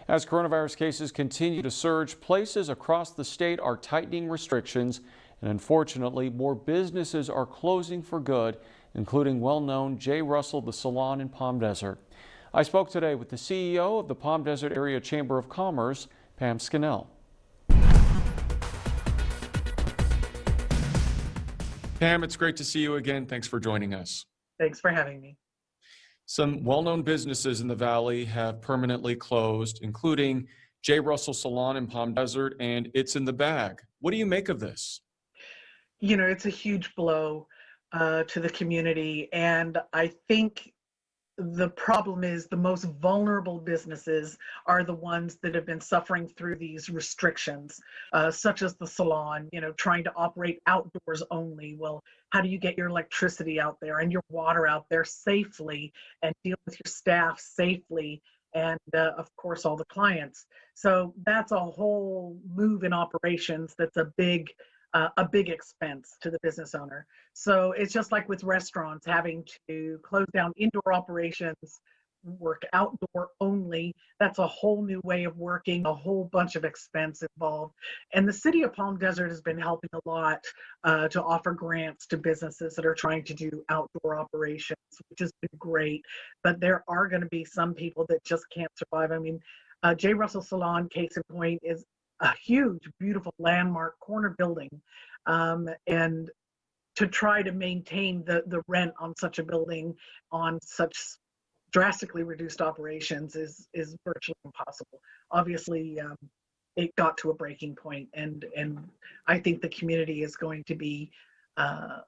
As coronavirus cases continue to surge, places across the state are tightening restrictions, and unfortunately, more businesses are closing for good, including well-known J. Russell the Salon in Palm Desert. I spoke today with the CEO of the Palm Desert Area Chamber of Commerce, Pam Scannell. Pam, it's great to see you again. Thanks for joining us. Thanks for having me. Some well-known businesses in the Valley have permanently closed, including J. Russell Salon in Palm Desert and It's in the Bag. What do you make of this? You know, it's a huge blow to the community, and I think the problem is the most vulnerable businesses are the ones that have been suffering through these restrictions, such as the salon, you know, trying to operate outdoors only. Well, how do you get your electricity out there and your water out there safely and deal with your staff safely? And of course, all the clients. So that's a whole move in operations that's a big expense to the business owner. So it's just like with restaurants having to close down indoor operations, work outdoor only. That's a whole new way of working, a whole bunch of expense involved. And the city of Palm Desert has been helping a lot to offer grants to businesses that are trying to do outdoor operations, which has been great. But there are going to be some people that just can't survive. I mean, J. Russell Salon, case in point, is a huge, beautiful landmark corner building. And to try to maintain the rent on such a building on such drastically reduced operations is virtually impossible. Obviously, it got to a breaking point, and I think the community is going to be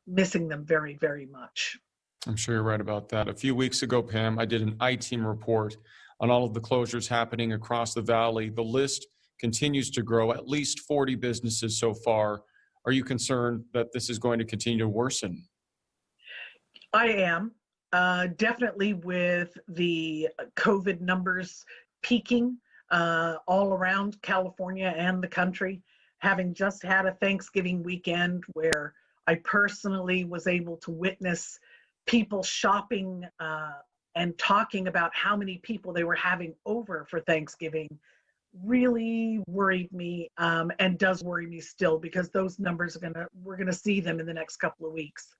missing them very, very much. I'm sure you're right about that. A few weeks ago, Pam, I did an I-Team report on all of the closures happening across the Valley. The list continues to grow, at least 40 businesses so far. Are you concerned that this is going to continue to worsen? I am. Definitely with the COVID numbers peaking all around California and the country. Having just had a Thanksgiving weekend where I personally was able to witness people shopping and talking about how many people they were having over for Thanksgiving, really worried me and does worry me still, because those numbers we're gonna see them in the next couple of weeks.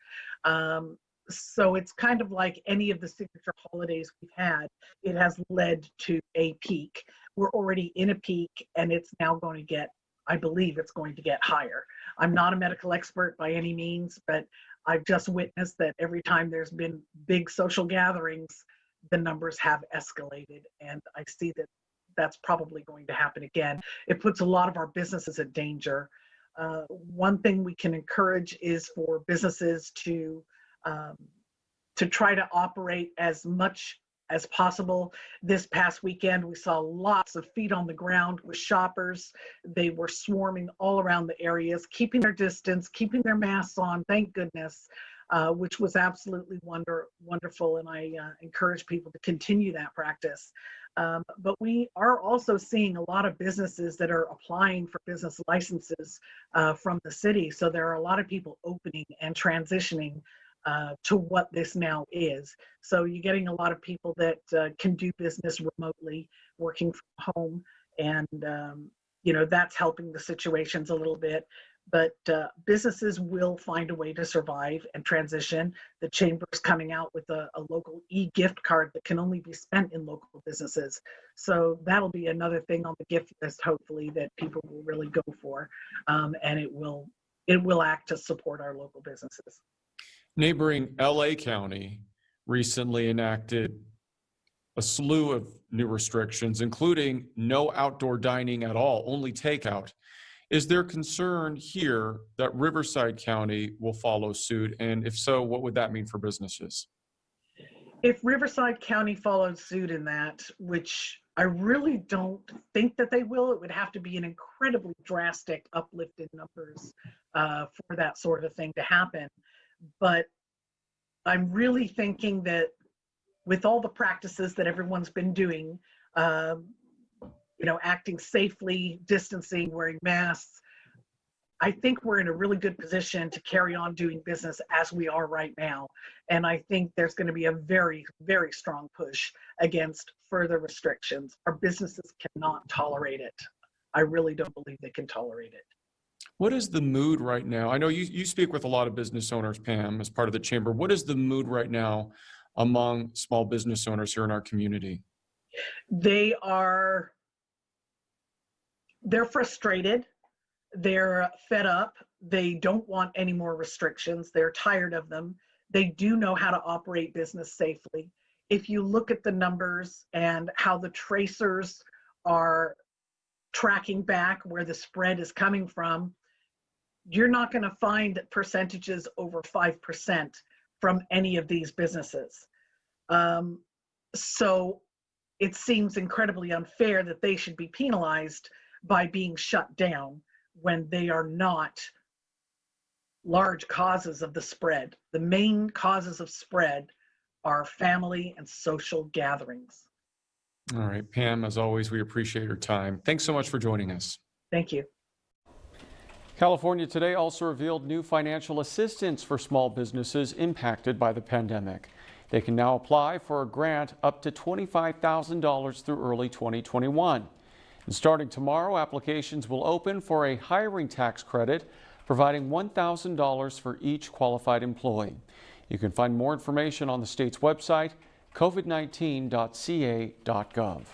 So it's kind of like any of the signature holidays we've had, it has led to a peak. We're already in a peak, and it's now going to get, I believe it's going to get higher. I'm not a medical expert by any means, but I've just witnessed that every time there's been big social gatherings, the numbers have escalated, and I see that that's probably going to happen again. It puts a lot of our businesses at danger. One thing we can encourage is for businesses to try to operate as much as possible. This past weekend, we saw lots of feet on the ground with shoppers. They were swarming all around the areas, keeping their distance, keeping their masks on, thank goodness, which was absolutely wonderful. And I encourage people to continue that practice. But we are also seeing a lot of businesses that are applying for business licenses from the city. So there are a lot of people opening and transitioning to what this now is. So you're getting a lot of people that can do business remotely, working from home, and you know, that's helping the situations a little bit. But businesses will find a way to survive and transition. The chamber's coming out with a local e-gift card that can only be spent in local businesses. So that'll be another thing on the gift list, hopefully, that people will really go for, and it will act to support our local businesses. Neighboring LA County recently enacted a slew of new restrictions, including no outdoor dining at all, only takeout. Is there concern here that Riverside County will follow suit? And if so, what would that mean for businesses? If Riverside County followed suit in that, which I really don't think that they will, it would have to be an incredibly drastic uplift in numbers for that sort of thing to happen. But I'm really thinking that with all the practices that everyone's been doing, you know, acting safely, distancing, wearing masks, I think we're in a really good position to carry on doing business as we are right now. And I think there's going to be a very, very strong push against further restrictions. Our businesses cannot tolerate it. I really don't believe they can tolerate it. What is the mood right now? I know you speak with a lot of business owners, Pam, as part of the chamber. What is the mood right now among small business owners here in our community? They're frustrated. They're fed up. They don't want any more restrictions. They're tired of them. They do know how to operate business safely. If you look at the numbers and how the tracers are tracking back where the spread is coming from, you're not going to find percentages over 5% from any of these businesses. So it seems incredibly unfair that they should be penalized by being shut down when they are not large causes of the spread. The main causes of spread are family and social gatherings. All right, Pam, as always, we appreciate your time. Thanks so much for joining us. Thank you. California today also revealed new financial assistance for small businesses impacted by the pandemic. They can now apply for a grant up to $25,000 through early 2021. And starting tomorrow, applications will open for a hiring tax credit, providing $1,000 for each qualified employee. You can find more information on the state's website, covid19.ca.gov.